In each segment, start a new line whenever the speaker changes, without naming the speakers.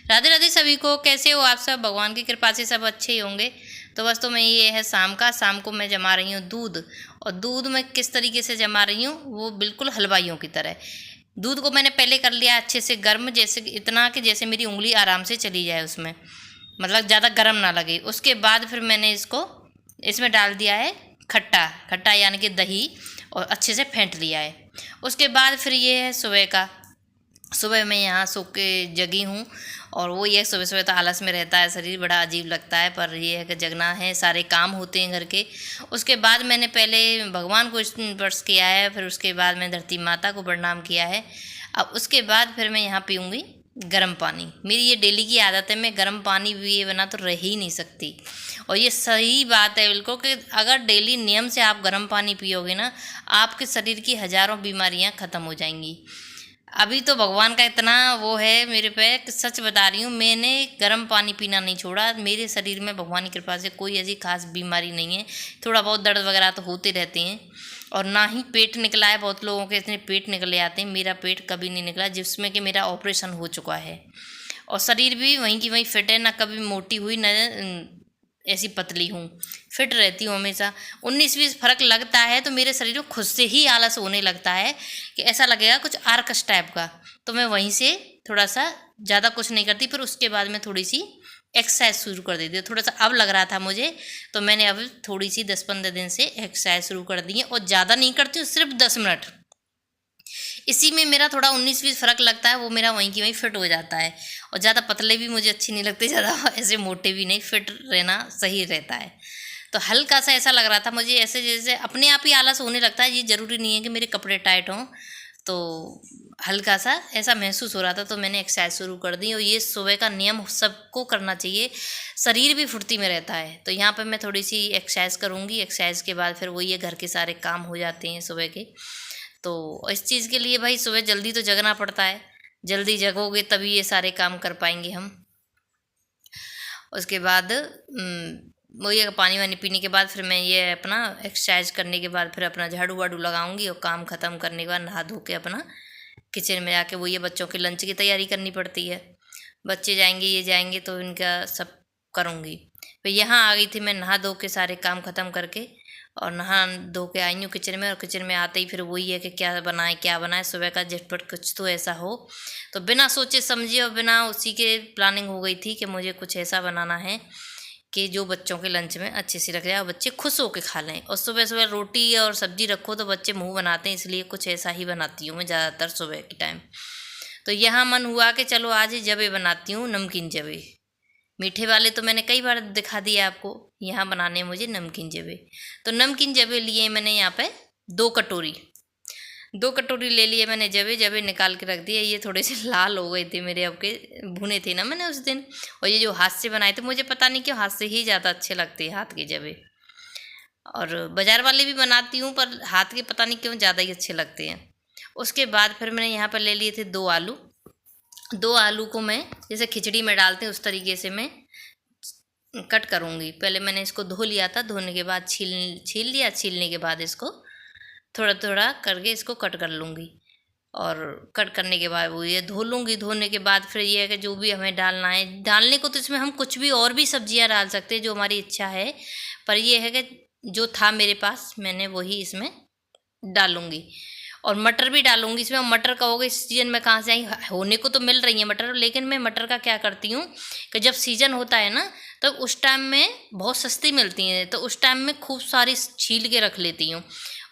राधे राधे सभी को। कैसे हो आप सब? भगवान की कृपा से सब अच्छे ही होंगे। तो बस तो मैं ये है शाम को मैं जमा रही हूँ दूध। और दूध मैं किस तरीके से जमा रही हूँ, वो बिल्कुल हलवाइयों की तरह। दूध को मैंने पहले कर लिया अच्छे से गर्म, जैसे इतना कि जैसे मेरी उंगली आराम से चली जाए उसमें, मतलब ज़्यादा गर्म ना लगे। उसके बाद फिर मैंने इसको इसमें डाल दिया है खट्टा खट्टा यानी कि दही, और अच्छे से फेंट लिया है। उसके बाद फिर ये है सुबह मैं यहाँ सो के जगी हूँ। और वो ये सुबह सुबह तो आलस में रहता है शरीर, बड़ा अजीब लगता है, पर ये है कि जगना है, सारे काम होते हैं घर के। उसके बाद मैंने पहले भगवान को स्पर्श किया है, फिर उसके बाद मैं धरती माता को प्रणाम किया है। अब उसके बाद फिर मैं यहाँ पीऊँगी गर्म पानी। मेरी ये डेली की आदत है, मैं गर्म पानी पिए बिना तो रह ही नहीं सकती। और ये सही बात है बिल्कुल कि अगर डेली नियम से आप गर्म पानी पियोगे ना, आपके शरीर की हज़ारों बीमारियां ख़त्म हो जाएंगी। अभी तो भगवान का इतना वो है मेरे पे कि सच बता रही हूँ, मैंने गर्म पानी पीना नहीं छोड़ा। मेरे शरीर में भगवान की कृपा से कोई ऐसी खास बीमारी नहीं है। थोड़ा बहुत दर्द वगैरह तो होते रहते हैं, और ना ही पेट निकला है। बहुत लोगों के इतने पेट निकले आते हैं, मेरा पेट कभी नहीं निकला, जिसमें कि मेरा ऑपरेशन हो चुका है। और शरीर भी वहीं की वहीं फिट है, ना कभी मोटी हुई न ऐसी पतली हूँ, फिट रहती हूँ हमेशा। 19-20 फर्क लगता है तो मेरे शरीर में खुद से ही आलस होने लगता है कि ऐसा लगेगा कुछ आर्कस टाइप का। तो मैं वहीं से थोड़ा सा ज़्यादा कुछ नहीं करती, फिर उसके बाद मैं थोड़ी सी एक्सरसाइज शुरू कर देती हूँ। थोड़ा सा अब लग रहा था मुझे, तो मैंने अब थोड़ी सी 10-15 दिन से एक्सरसाइज शुरू कर दी है। और ज़्यादा नहीं करती हूँ, सिर्फ 10 मिनट। इसी में मेरा थोड़ा 19-20 फर्क लगता है, वो मेरा वहीं की वहीं फिट हो जाता है। और ज़्यादा पतले भी मुझे अच्छे नहीं लगते, ज़्यादा ऐसे मोटे भी नहीं, फिट रहना सही रहता है। तो हल्का सा ऐसा लग रहा था मुझे, ऐसे जैसे अपने आप ही आलस होने लगता है। ये ज़रूरी नहीं है कि मेरे कपड़े टाइट हों, तो हल्का सा ऐसा महसूस हो रहा था, तो मैंने एक्सरसाइज शुरू कर दी। और ये सुबह का नियम सबको करना चाहिए, शरीर भी फुर्ती में रहता है। तो यहाँ पर मैं थोड़ी सी एक्सरसाइज करूँगी, एक्सरसाइज के बाद फिर वही है, घर के सारे काम हो जाते हैं सुबह के। तो इस चीज़ के लिए भाई सुबह जल्दी तो जगना पड़ता है, जल्दी जगोगे तभी ये सारे काम कर पाएंगे हम। उसके बाद वो ये पानी वानी पीने के बाद फिर मैं ये अपना एक्सरसाइज करने के बाद फिर अपना झाड़ू वाड़ू लगाऊंगी। और काम ख़त्म करने के बाद नहा धो के अपना किचन में जाके वो ये बच्चों के लंच की तैयारी करनी पड़ती है। बच्चे जाएंगे, ये जाएंगे, तो इनका सब करूँगी। फिर यहाँ आ गई थी मैं नहा धो के सारे काम ख़त्म करके, और नहा धो के आई हूँ किचन में। और किचन में आते ही फिर वही है कि क्या बनाए सुबह का झटपट कुछ तो ऐसा हो। तो बिना सोचे समझे और बिना उसी के प्लानिंग हो गई थी कि मुझे कुछ ऐसा बनाना है कि जो बच्चों के लंच में अच्छे से रख जाए और बच्चे खुश होकर खा लें। और सुबह सुबह रोटी और सब्जी रखो तो बच्चे मुँह बनाते हैं, इसलिए कुछ ऐसा ही बनाती हूँ मैं ज़्यादातर सुबह के टाइम। तो यहाँ मन हुआ कि चलो आज जबे बनाती हूँ, नमकीन जबे। मीठे वाले तो मैंने कई बार दिखा दिया आपको, यहाँ बनाने मुझे नमकीन जबे। तो नमकीन जबे लिए मैंने यहाँ पे 2 कटोरी ले लिए मैंने जबे। जबे निकाल के रख दिए, ये थोड़े से लाल हो गए थे मेरे, अब के भुने थे ना मैंने उस दिन। और ये जो हाथ से बनाए थे, मुझे पता नहीं क्यों हाथ से ही ज़्यादा अच्छे लगते हैं हाथ के जबे। और बाज़ार वाले भी बनाती हूँ, पर हाथ के पता नहीं क्यों ज़्यादा ही अच्छे लगते हैं। उसके बाद फिर मैंने यहाँ पर ले लिए थे 2 आलू। 2 आलू को मैं जैसे खिचड़ी में डालते हैं उस तरीके से मैं कट करूँगी। पहले मैंने इसको धो लिया था, धोने के बाद छील लिया। छीलने के बाद इसको थोड़ा थोड़ा करके इसको कट कर लूँगी। और कट करने के बाद वो ये धो लूँगी। धोने के बाद फिर ये है कि जो भी हमें डालना है, डालने को तो इसमें हम कुछ भी और भी सब्जियां डाल सकते हैं जो हमारी इच्छा है, पर ये है कि जो था मेरे पास मैंने वही इसमें डालूँगी। और मटर भी डालूँगी इसमें। मटर कहोगे इस सीजन में कहाँ से आई, होने को तो मिल रही है मटर, लेकिन मैं मटर का क्या करती हूँ कि जब सीजन होता है ना, तो उस टाइम में बहुत सस्ती मिलती हैं, तो उस टाइम में खूब सारी छील के रख लेती हूँ।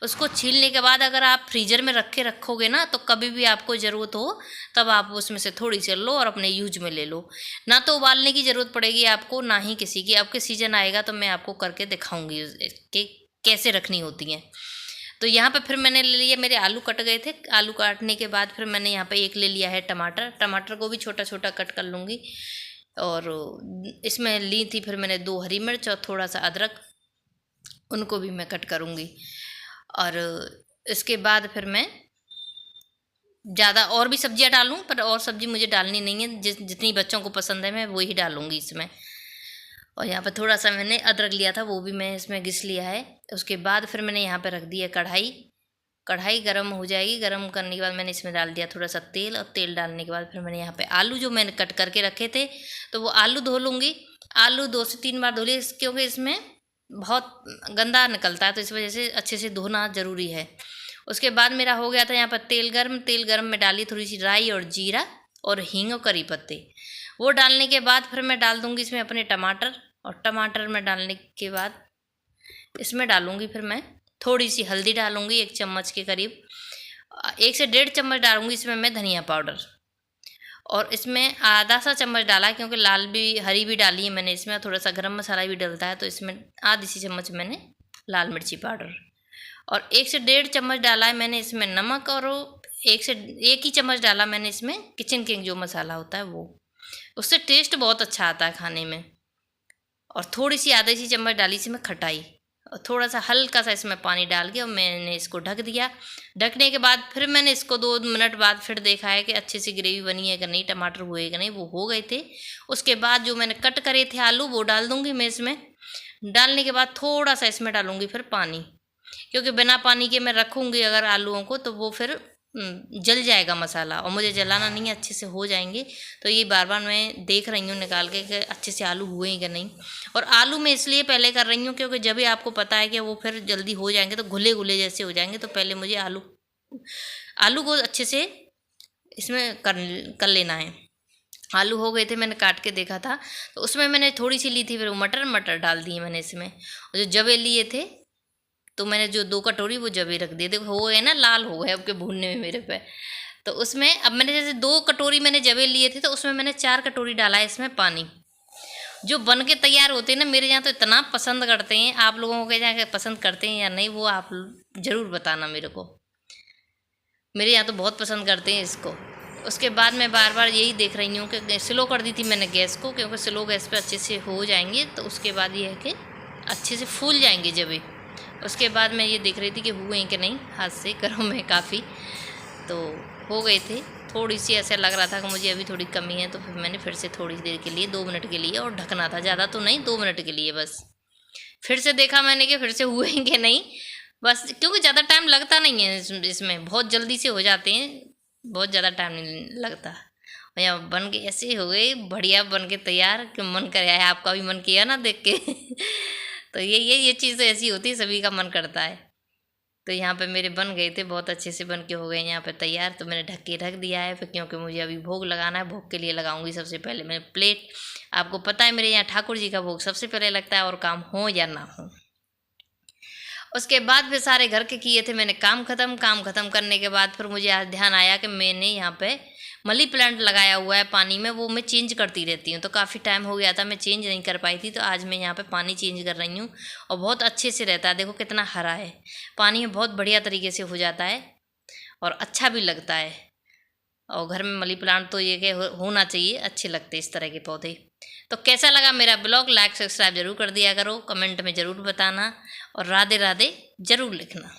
उसको छीलने के बाद अगर आप फ्रीजर में रख के रखोगे ना, तो कभी भी आपको ज़रूरत हो तब आप उसमें से थोड़ी सी लो और अपने यूज में ले लो। ना तो उबालने की ज़रूरत पड़ेगी आपको, ना ही किसी की। आपके सीजन आएगा तो मैं आपको करके दिखाऊंगी कि कैसे रखनी होती हैं। तो यहाँ पे फिर मैंने ले लिया, मेरे आलू कट गए थे। आलू काटने के बाद फिर मैंने यहाँ पे एक ले लिया है टमाटर। टमाटर को भी छोटा छोटा कट कर लूँगी। और इसमें ली थी फिर मैंने 2 हरी मिर्च और थोड़ा सा अदरक, उनको भी मैं कट करूँगी। और इसके बाद फिर मैं ज़्यादा और भी सब्जियां डालूँ, पर और सब्जी मुझे डालनी नहीं है, जितनी बच्चों को पसंद है मैं वही डालूँगी इसमें। और यहाँ पर थोड़ा सा मैंने अदरक लिया था, वो भी मैं इसमें घिस लिया है। उसके बाद फिर मैंने यहाँ पे रख दी है कढ़ाई। कढ़ाई गर्म हो जाएगी। गर्म करने के बाद मैंने इसमें डाल दिया थोड़ा सा तेल, और तेल डालने के बाद फिर मैंने यहाँ पे आलू जो मैंने कट करके रखे थे तो वो आलू धो लूँगी। आलू 2 से 3 बार धो लिए, क्योंकि इसमें बहुत गंदा निकलता है, तो इस वजह से अच्छे से धोना ज़रूरी है। उसके बाद मेरा हो गया था यहाँ पर तेल गर्म में डाली थोड़ी सी राई और जीरा और हींग और करी पत्ते। वो डालने के बाद फिर मैं डाल दूँगी इसमें अपने टमाटर, और टमाटर में डालने के बाद इसमें डालूँगी फिर मैं थोड़ी सी हल्दी डालूँगी 1 चम्मच के करीब। 1 से 1.5 चम्मच डालूँगी इसमें मैं धनिया पाउडर, और इसमें आधा सा चम्मच डाला क्योंकि लाल भी हरी भी डाली है मैंने इसमें, थोड़ा सा गरम मसाला भी डलता है, तो इसमें आधी सी चम्मच मैंने लाल मिर्ची पाउडर, और 1 से 1.5 चम्मच डाला है मैंने इसमें नमक, और 1 ही चम्मच डाला मैंने इसमें किचन किंग जो मसाला होता है वो, उससे टेस्ट बहुत अच्छा आता है खाने में। और थोड़ी सी आधी सी चम्मच डाली इसमें खटाई, और थोड़ा सा हल्का सा इसमें पानी डाल के और मैंने इसको ढक दिया। ढकने के बाद फिर मैंने इसको 2 मिनट बाद फिर देखा है कि अच्छे से ग्रेवी बनी है कि नहीं, टमाटर हुए कि नहीं, वो हो गए थे। उसके बाद जो मैंने कट करे थे आलू वो डाल दूँगी मैं इसमें। डालने के बाद थोड़ा सा इसमें डालूँगी फिर पानी, क्योंकि बिना पानी के मैं रखूँगी अगर आलूओं को तो वो फिर जल जाएगा मसाला, और मुझे जलाना नहीं है, अच्छे से हो जाएंगे। तो ये बार बार मैं देख रही हूँ निकाल के कि अच्छे से आलू हुए हैं कि नहीं। और आलू मैं इसलिए पहले कर रही हूँ क्योंकि जब भी आपको पता है कि वो फिर जल्दी हो जाएंगे तो घुले घुले जैसे हो जाएंगे, तो पहले मुझे आलू को अच्छे से इसमें कर लेना है। आलू हो गए थे, मैंने काट के देखा था, तो उसमें मैंने थोड़ी सी ली थी फिर वो मटर डाल दिए मैंने इसमें। और जो जवे लिए थे तो मैंने जो 2 कटोरी वो जवे रख दिए। देखो हो गए ना, लाल हो गए अब के भूनने में मेरे पे। तो उसमें अब मैंने जैसे 2 कटोरी मैंने जवे लिए थे तो उसमें मैंने 4 कटोरी डाला है इसमें पानी। जो बन के तैयार होते हैं ना, मेरे यहाँ तो इतना पसंद करते हैं, आप लोगों के यहाँ पसंद करते हैं या नहीं वो आप ज़रूर बताना मेरे को। मेरे यहाँ तो बहुत पसंद करते हैं इसको। उसके बाद मैं बार बार यही देख रही हूँ कि स्लो कर दी थी मैंने गैस को, क्योंकि स्लो गैस पे अच्छे से हो जाएंगे, तो उसके बाद ये है कि अच्छे से फूल जाएंगे जवे। उसके बाद मैं ये देख रही थी कि हुए हैं कि नहीं, हाथ से गर्म है काफ़ी, तो हो गए थे। थोड़ी सी ऐसा लग रहा था कि मुझे अभी थोड़ी कमी है, तो फिर मैंने फिर से थोड़ी देर के लिए 2 मिनट के लिए और ढकना था, ज़्यादा तो नहीं, 2 मिनट के लिए बस। फिर से देखा मैंने कि फिर से हुए हैं कि नहीं, बस क्योंकि ज़्यादा टाइम लगता नहीं है इसमें, बहुत जल्दी से हो जाते हैं, बहुत ज़्यादा टाइम नहीं लगता। और यहाँ बन के ऐसे हो गए बढ़िया, बन के तैयार कि मन कर आया, आपका भी मन किया ना देख के तो ये चीज़ तो ऐसी होती है, सभी का मन करता है। तो यहाँ पे मेरे बन गए थे, बहुत अच्छे से बन के हो गए यहाँ पे तैयार। तो मैंने ढक के रख दिया है फिर, क्योंकि मुझे अभी भोग लगाना है। भोग के लिए लगाऊंगी सबसे पहले मैं प्लेट। आपको पता है मेरे यहाँ ठाकुर जी का भोग सबसे पहले लगता है, और काम हो या ना हो। उसके बाद फिर सारे घर के किए थे मैंने काम ख़त्म करने के बाद फिर मुझे आज ध्यान आया कि मैंने यहाँ पे मनी प्लांट लगाया हुआ है पानी में, वो मैं चेंज करती रहती हूँ। तो काफ़ी टाइम हो गया था मैं चेंज नहीं कर पाई थी, तो आज मैं यहाँ पे पानी चेंज कर रही हूँ, और बहुत अच्छे से रहता है। देखो कितना हरा है पानी में, बहुत बढ़िया तरीके से हो जाता है और अच्छा भी लगता है। और घर में मनी प्लांट तो ये कि होना चाहिए, अच्छे लगते इस तरह के पौधे। तो कैसा लगा मेरा ब्लॉग, लाइक सब्सक्राइब जरूर कर दिया करो, कमेंट में ज़रूर बताना, और राधे राधे ज़रूर लिखना।